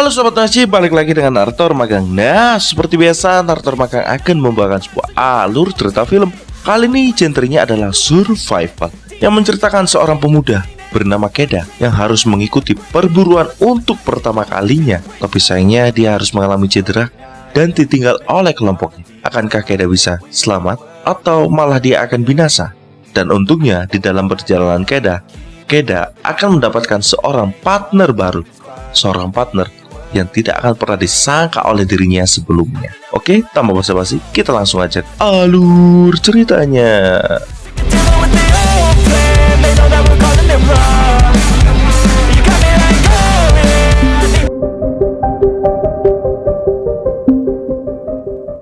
Halo Sobat Nasi, balik lagi dengan Naruto Magang. Nah, seperti biasa Naruto Magang akan membawakan sebuah alur cerita film. Kali ini genrenya adalah survival, yang menceritakan seorang pemuda bernama Keda yang harus mengikuti perburuan untuk pertama kalinya. Tapi sayangnya dia harus mengalami cedera dan ditinggal oleh kelompoknya. Akankah Keda bisa selamat atau malah dia akan binasa? Dan untungnya di dalam perjalanan Keda akan mendapatkan seorang partner baru. Seorang partner yang tidak akan pernah disangka oleh dirinya sebelumnya. Oke, tanpa basa-basi, kita langsung aja alur ceritanya.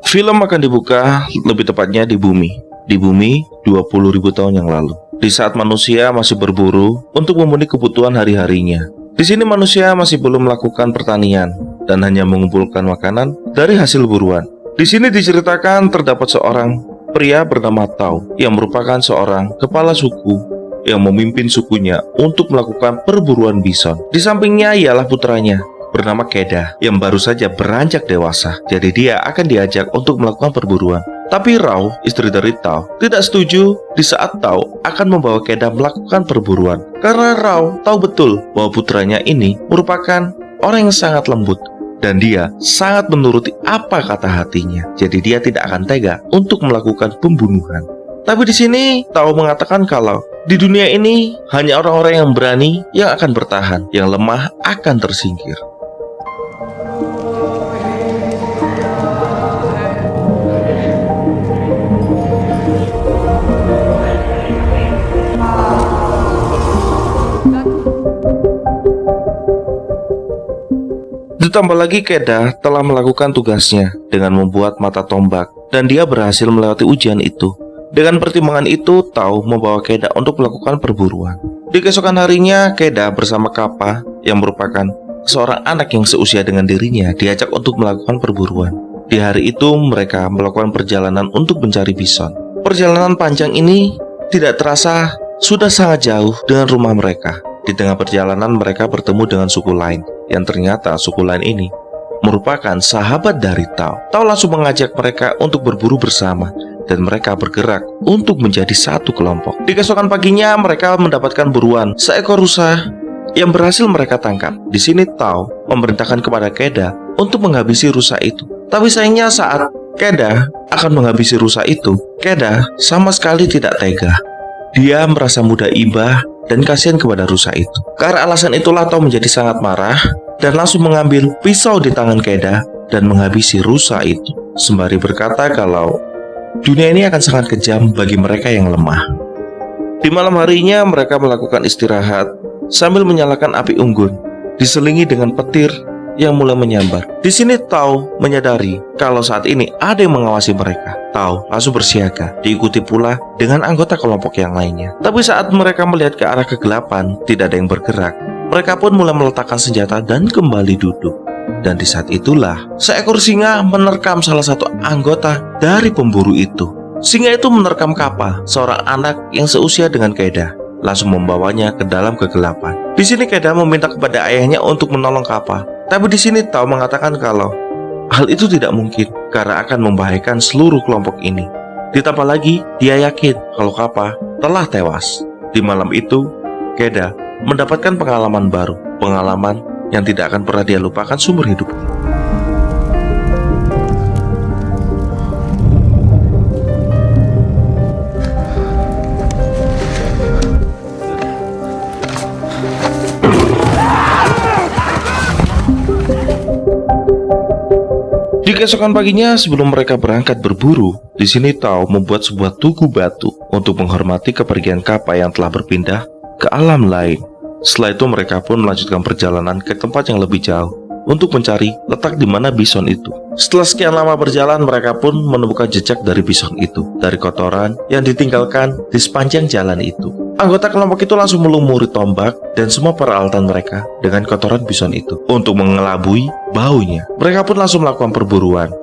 Film akan dibuka lebih tepatnya di bumi. Di bumi 20.000 tahun yang lalu. Di saat manusia masih berburu untuk memenuhi kebutuhan hari-harinya. Di sini manusia masih belum melakukan pertanian dan hanya mengumpulkan makanan dari hasil buruan. Di sini diceritakan terdapat seorang pria bernama Tao yang merupakan seorang kepala suku yang memimpin sukunya untuk melakukan perburuan bison. Di sampingnya ialah putranya bernama Keda yang baru saja beranjak dewasa. Jadi dia akan diajak untuk melakukan perburuan. Tapi Rao, istri dari Tao, tidak setuju di saat Tao akan membawa Keda melakukan perburuan. Karena Rao tahu betul bahwa putranya ini merupakan orang yang sangat lembut dan dia sangat menuruti apa kata hatinya. Jadi dia tidak akan tega untuk melakukan pembunuhan. Tapi di sini Tao mengatakan kalau di dunia ini hanya orang-orang yang berani yang akan bertahan, yang lemah akan tersingkir. Ditambah lagi Keda telah melakukan tugasnya dengan membuat mata tombak dan dia berhasil melewati ujian itu. Dengan pertimbangan itu, Tao membawa Keda untuk melakukan perburuan. Di keesokan harinya, Keda bersama Kappa yang merupakan seorang anak yang seusia dengan dirinya diajak untuk melakukan perburuan. Di hari itu mereka melakukan perjalanan untuk mencari bison. Perjalanan panjang ini tidak terasa sudah sangat jauh dengan rumah mereka. Di tengah perjalanan mereka bertemu dengan suku lain yang ternyata suku lain ini merupakan sahabat dari Tao. Tao langsung mengajak mereka untuk berburu bersama dan mereka bergerak untuk menjadi satu kelompok. Di keesokan paginya mereka mendapatkan buruan seekor rusa yang berhasil mereka tangkap. Di sini Tao memerintahkan kepada Keda untuk menghabisi rusa itu. Tapi sayangnya saat Keda akan menghabisi rusa itu, Keda sama sekali tidak tega. Dia merasa mudah iba dan kasihan kepada rusa itu. Karena alasan itulah Tao menjadi sangat marah dan langsung mengambil pisau di tangan Keda dan menghabisi rusa itu, sembari berkata kalau dunia ini akan sangat kejam bagi mereka yang lemah. Di malam harinya mereka melakukan istirahat sambil menyalakan api unggun, diselingi dengan petir yang mulai menyambar. Di sini Tao menyadari kalau saat ini ada yang mengawasi mereka. Tao langsung bersiaga, diikuti pula dengan anggota kelompok yang lainnya. Tapi saat mereka melihat ke arah kegelapan, tidak ada yang bergerak. Mereka pun mulai meletakkan senjata dan kembali duduk. Dan di saat itulah seekor singa menerkam salah satu anggota dari pemburu itu. Singa itu menerkam Kappa, seorang anak yang seusia dengan Keda, langsung membawanya ke dalam kegelapan. Di sini Keda meminta kepada ayahnya untuk menolong Kappa. Tapi di sini Tao mengatakan kalau hal itu tidak mungkin karena akan membahayakan seluruh kelompok ini. Ditambah lagi, dia yakin kalau Kappa telah tewas. Di malam itu, Keda mendapatkan pengalaman baru, pengalaman yang tidak akan pernah dia lupakan seumur hidupnya. Di keesokan paginya sebelum mereka berangkat berburu, di sini Tao membuat sebuah tugu batu untuk menghormati kepergian Kappa yang telah berpindah ke alam lain. Setelah itu mereka pun melanjutkan perjalanan ke tempat yang lebih jauh untuk mencari letak di mana bison itu. Setelah sekian lama berjalan, mereka pun menemukan jejak dari bison itu, dari kotoran yang ditinggalkan di sepanjang jalan itu. Anggota kelompok itu langsung melumuri tombak dan semua peralatan mereka dengan kotoran bison itu untuk mengelabui baunya. Mereka pun langsung melakukan perburuan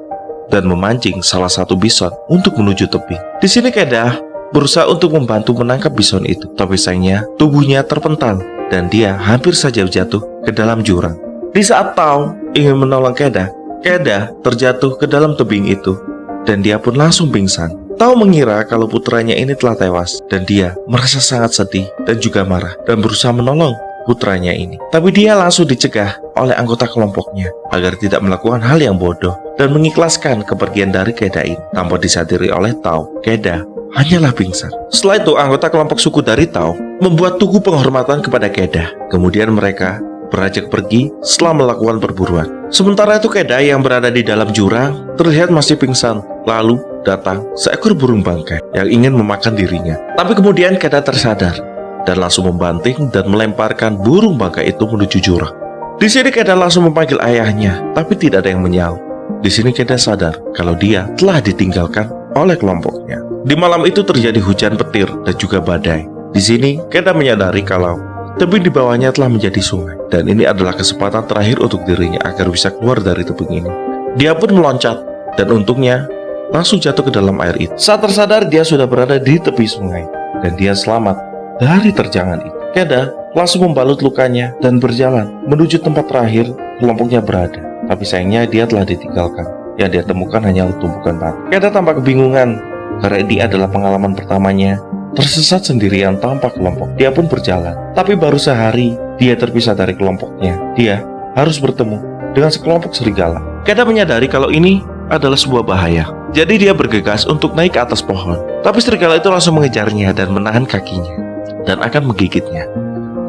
dan memancing salah satu bison untuk menuju tebing. Di sini Keda berusaha untuk membantu menangkap bison itu, tapi sayangnya tubuhnya terpental dan dia hampir saja jatuh ke dalam jurang. Di saat Tao ingin menolong Keda terjatuh ke dalam tebing itu dan dia pun langsung pingsan. Tao mengira kalau putranya ini telah tewas dan dia merasa sangat sedih dan juga marah dan berusaha menolong putranya ini. Tapi dia langsung dicegah oleh anggota kelompoknya agar tidak melakukan hal yang bodoh dan mengikhlaskan kepergian dari Keda ini. Tanpa disadari oleh Tao, Keda hanyalah pingsan. Setelah itu anggota kelompok suku dari Tao membuat tugu penghormatan kepada Keda. Kemudian mereka beranjak pergi setelah melakukan perburuan. Sementara itu Keda yang berada di dalam jurang terlihat masih pingsan. Lalu datang seekor burung bangkai yang ingin memakan dirinya. Tapi kemudian Keda tersadar dan langsung membanting dan melemparkan burung bangkai itu menuju jurang. Di sini Keda langsung memanggil ayahnya, tapi tidak ada yang menjawab. Di sini Keda sadar kalau dia telah ditinggalkan oleh kelompoknya. Di malam itu terjadi hujan petir dan juga badai. Di sini Keda menyadari kalau tebing di bawahnya telah menjadi sungai, dan ini adalah kesempatan terakhir untuk dirinya agar bisa keluar dari tebing ini. Dia pun meloncat, dan untungnya langsung jatuh ke dalam air itu. Saat tersadar, dia sudah berada di tepi sungai, dan dia selamat dari terjangan itu. Keda langsung membalut lukanya dan berjalan menuju tempat terakhir kelompoknya berada. Tapi sayangnya dia telah ditinggalkan. Yang dia temukan hanyalah tumpukan batu. Keda tampak kebingungan, karena ini adalah pengalaman pertamanya tersesat sendirian tanpa kelompok. Dia pun berjalan, tapi baru sehari dia terpisah dari kelompoknya. Dia harus bertemu dengan sekelompok serigala. Keda menyadari kalau ini adalah sebuah bahaya. Jadi dia bergegas untuk naik ke atas pohon. Tapi serigala itu langsung mengejarnya dan menahan kakinya dan akan menggigitnya.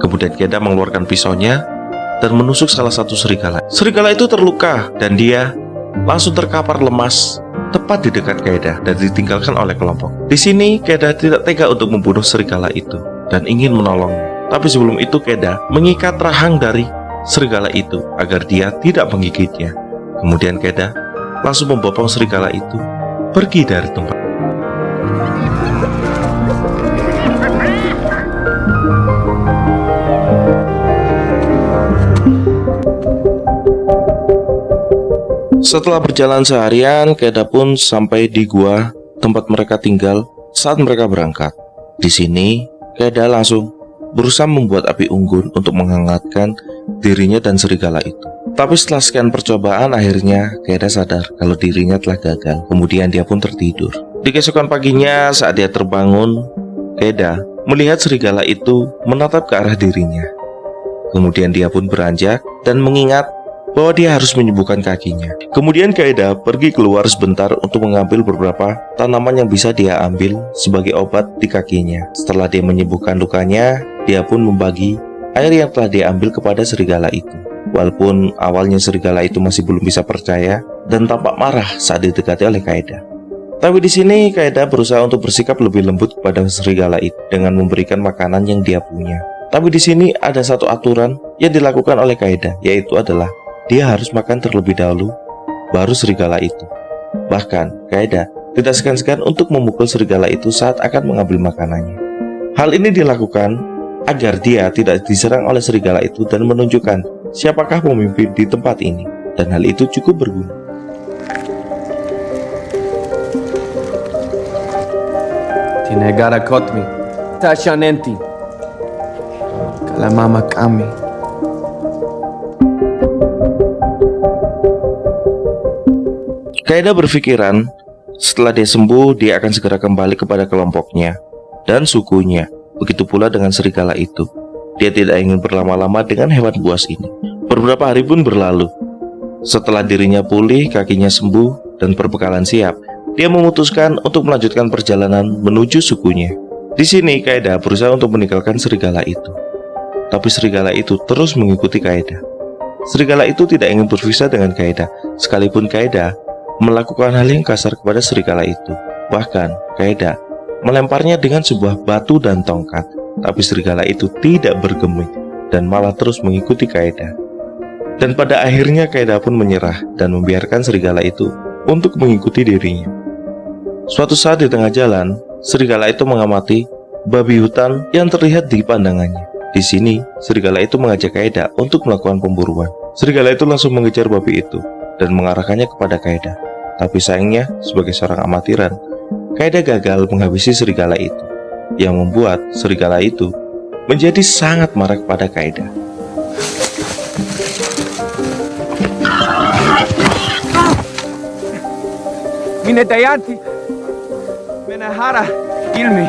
Kemudian Keda mengeluarkan pisaunya dan menusuk salah satu serigala. Serigala itu terluka dan dia langsung terkapar lemas tepat di dekat Keda dan ditinggalkan oleh kelompok. Di sini Keda tidak tega untuk membunuh serigala itu dan ingin menolongnya. Tapi sebelum itu Keda mengikat rahang dari serigala itu agar dia tidak menggigitnya. Kemudian Keda langsung membopong serigala itu pergi dari tempat. Setelah berjalan seharian, Keda pun sampai di gua tempat mereka tinggal saat mereka berangkat. Di sini, Keda langsung berusaha membuat api unggun untuk menghangatkan dirinya dan serigala itu. Tapi setelah sekian percobaan, akhirnya Keda sadar kalau dirinya telah gagal. Kemudian dia pun tertidur. Di keesokan paginya, saat dia terbangun, Keda melihat serigala itu menatap ke arah dirinya. Kemudian dia pun beranjak dan mengingat bahwa dia harus menyembuhkan kakinya. Kemudian Keda pergi keluar sebentar untuk mengambil beberapa tanaman yang bisa dia ambil sebagai obat di kakinya. Setelah dia menyembuhkan lukanya, dia pun membagi air yang telah dia ambil kepada serigala itu. Walaupun awalnya serigala itu masih belum bisa percaya dan tampak marah saat didekati oleh Keda. Tapi di sini Keda berusaha untuk bersikap lebih lembut kepada serigala itu dengan memberikan makanan yang dia punya. Tapi di sini ada satu aturan yang dilakukan oleh Keda, yaitu adalah dia harus makan terlebih dahulu, baru serigala itu. Bahkan, Keda tidak segan-segan untuk memukul serigala itu saat akan mengambil makanannya. Hal ini dilakukan agar dia tidak diserang oleh serigala itu dan menunjukkan siapakah pemimpin di tempat ini. Dan hal itu cukup berguna. Tinegara kotmi, tashanenti, kalamama kami. Keda berpikiran setelah dia sembuh, dia akan segera kembali kepada kelompoknya dan sukunya. Begitu pula dengan serigala itu. Dia tidak ingin berlama-lama dengan hewan buas ini. Beberapa hari pun berlalu. Setelah dirinya pulih, kakinya sembuh, dan perbekalan siap, dia memutuskan untuk melanjutkan perjalanan menuju sukunya. Di sini, Keda berusaha untuk meninggalkan serigala itu. Tapi serigala itu terus mengikuti Keda. Serigala itu tidak ingin berpisah dengan Keda, sekalipun Keda melakukan hal yang kasar kepada serigala itu. Bahkan, Keda melemparnya dengan sebuah batu dan tongkat. Tapi serigala itu tidak bergeming dan malah terus mengikuti Keda. Dan pada akhirnya Keda pun menyerah dan membiarkan serigala itu untuk mengikuti dirinya. Suatu saat di tengah jalan, serigala itu mengamati babi hutan yang terlihat di pandangannya. Di sini, serigala itu mengajak Keda untuk melakukan pemburuan. Serigala itu langsung mengejar babi itu dan mengarahkannya kepada Keda. Tapi sayangnya, sebagai seorang amatiran, Keda gagal menghabisi serigala itu, yang membuat serigala itu menjadi sangat marah kepada Keda. Vinetayanti. Menahara. Ilmi.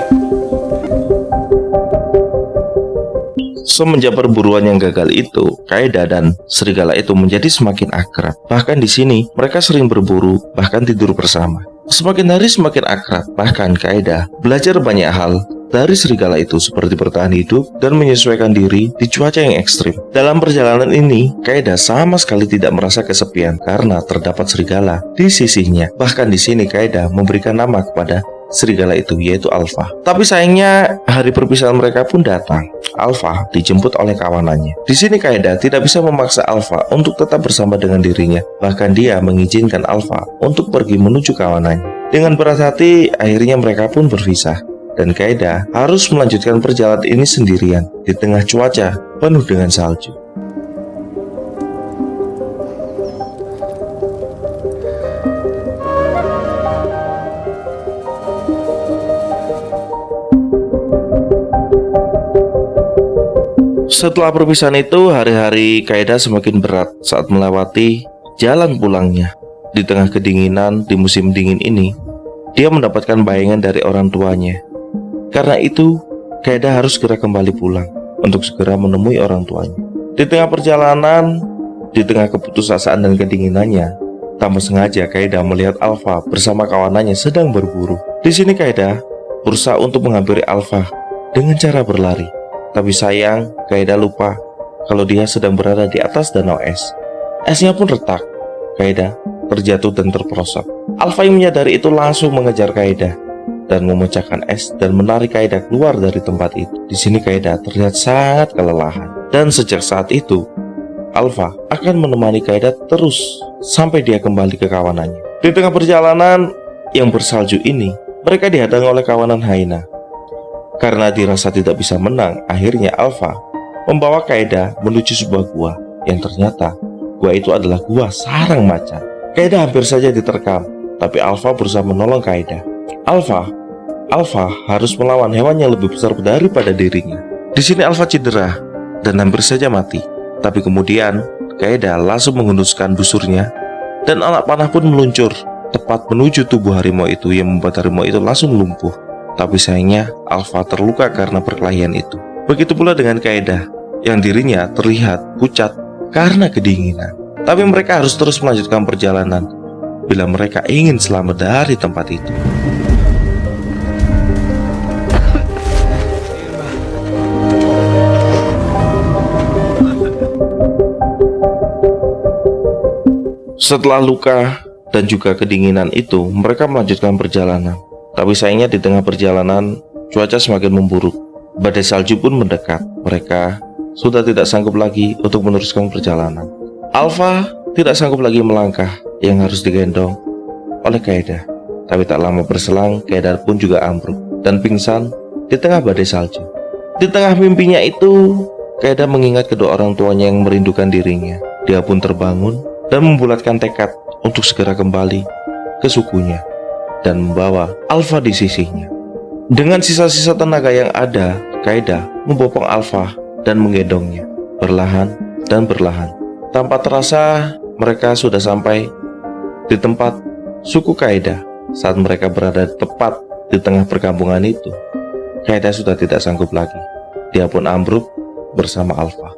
Semenjak perburuan yang gagal itu, Qaeda dan serigala itu menjadi semakin akrab. Bahkan di sini, mereka sering berburu, bahkan tidur bersama. Semakin hari semakin akrab, bahkan Qaeda belajar banyak hal dari serigala itu seperti bertahan hidup dan menyesuaikan diri di cuaca yang ekstrim. Dalam perjalanan ini, Qaeda sama sekali tidak merasa kesepian karena terdapat serigala di sisinya. Bahkan di sini Qaeda memberikan nama kepada serigala itu, yaitu Alpha. Tapi sayangnya hari perpisahan mereka pun datang. Alpha dijemput oleh kawanannya. Di sini Qaeda tidak bisa memaksa Alpha untuk tetap bersama dengan dirinya. Bahkan dia mengizinkan Alpha untuk pergi menuju kawanannya. Dengan berat hati, akhirnya mereka pun berpisah. Dan Qaeda harus melanjutkan perjalanan ini sendirian di tengah cuaca penuh dengan salju. Setelah perpisahan itu, hari-hari Qaeda semakin berat saat melewati jalan pulangnya. Di tengah kedinginan di musim dingin ini, dia mendapatkan bayangan dari orang tuanya. Karena itu, Qaeda harus segera kembali pulang untuk segera menemui orang tuanya. Di tengah perjalanan, di tengah keputusasaan dan kedinginannya, tanpa sengaja Qaeda melihat Alpha bersama kawanannya sedang berburu. Di sini Qaeda berusaha untuk menghampiri Alpha dengan cara berlari. Tapi sayang, Qaeda lupa kalau dia sedang berada di atas danau es. Esnya pun retak. Qaeda terjatuh dan terperosok. Alpha yang menyadari itu langsung mengejar Qaeda dan memecahkan es dan menarik Qaeda keluar dari tempat itu. Di sini Qaeda terlihat sangat kelelahan. Dan sejak saat itu, Alpha akan menemani Qaeda terus sampai dia kembali ke kawanannya. Di tengah perjalanan yang bersalju ini, mereka dihadang oleh kawanan Hyena. Karena dirasa tidak bisa menang, akhirnya Alpha membawa Qaeda menuju sebuah gua yang ternyata gua itu adalah gua sarang macan. Qaeda hampir saja diterkam, tapi Alpha berusaha menolong Qaeda. Alpha harus melawan hewan yang lebih besar daripada dirinya. Di sini Alpha cedera dan hampir saja mati. Tapi kemudian Qaeda langsung menghunuskan busurnya dan anak panah pun meluncur tepat menuju tubuh harimau itu yang membuat harimau itu langsung lumpuh. Tapi sayangnya Alpha terluka karena perkelahian itu. Begitu pula dengan Qaeda yang dirinya terlihat pucat karena kedinginan. Tapi mereka harus terus melanjutkan perjalanan bila mereka ingin selamat dari tempat itu. Setelah luka dan juga kedinginan itu, mereka melanjutkan perjalanan. Tapi sayangnya di tengah perjalanan, cuaca semakin memburuk. Badai salju pun mendekat. Mereka sudah tidak sanggup lagi untuk meneruskan perjalanan. Alpha tidak sanggup lagi melangkah yang harus digendong oleh Qaeda. Tapi tak lama berselang, Qaeda pun juga ambruk dan pingsan di tengah badai salju. Di tengah mimpinya itu, Qaeda mengingat kedua orang tuanya yang merindukan dirinya. Dia pun terbangun dan membulatkan tekad untuk segera kembali ke sukunya dan membawa Alpha di sisinya. Dengan sisa-sisa tenaga yang ada, Qaeda membopong Alpha dan menggendongnya. Perlahan dan perlahan, tanpa terasa mereka sudah sampai di tempat suku Qaeda. Saat mereka berada tepat di tengah perkampungan itu, Qaeda sudah tidak sanggup lagi. Dia pun ambruk bersama Alpha.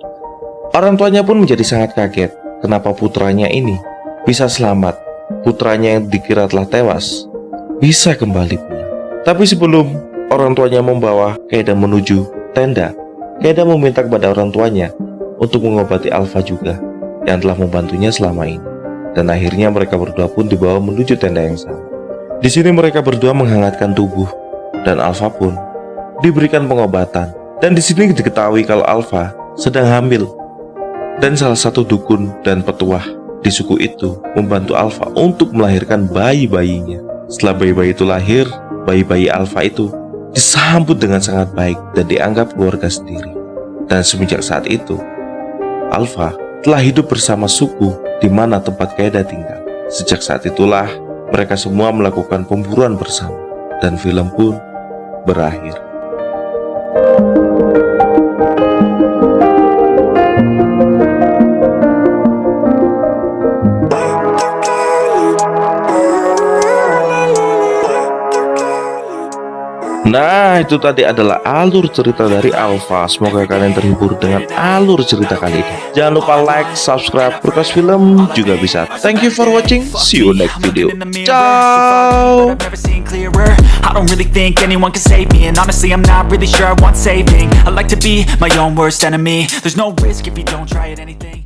Orang tuanya pun menjadi sangat kaget kenapa putranya ini bisa selamat. Putranya yang dikira telah tewas bisa kembali pulang. Tapi sebelum orang tuanya membawa Qaeda menuju tenda, Qaeda meminta kepada orang tuanya untuk mengobati Alpha juga yang telah membantunya selama ini. Dan akhirnya mereka berdua pun dibawa menuju tenda yang sama. Di sini mereka berdua menghangatkan tubuh dan Alpha pun diberikan pengobatan. Dan di sini diketahui kalau Alpha sedang hamil. Dan salah satu dukun dan petuah di suku itu membantu Alpha untuk melahirkan bayi-bayinya. Setelah bayi-bayi itu lahir, bayi-bayi Alpha itu disambut dengan sangat baik dan dianggap keluarga sendiri. Dan semenjak saat itu, Alpha telah hidup bersama suku di mana tempat Qaeda tinggal. Sejak saat itulah mereka semua melakukan pemburuan bersama dan film pun berakhir. Nah, itu tadi adalah alur cerita dari Alfa. Semoga kalian terhibur dengan alur cerita kali ini. Jangan lupa like, subscribe, Berkas Film juga bisa. Thank you for watching. See you next video. Ciao. I don't really think anyone can save me, and honestly I'm not really sure I want saving. I like to be my own worst enemy. There's no risk if you don't try at anything.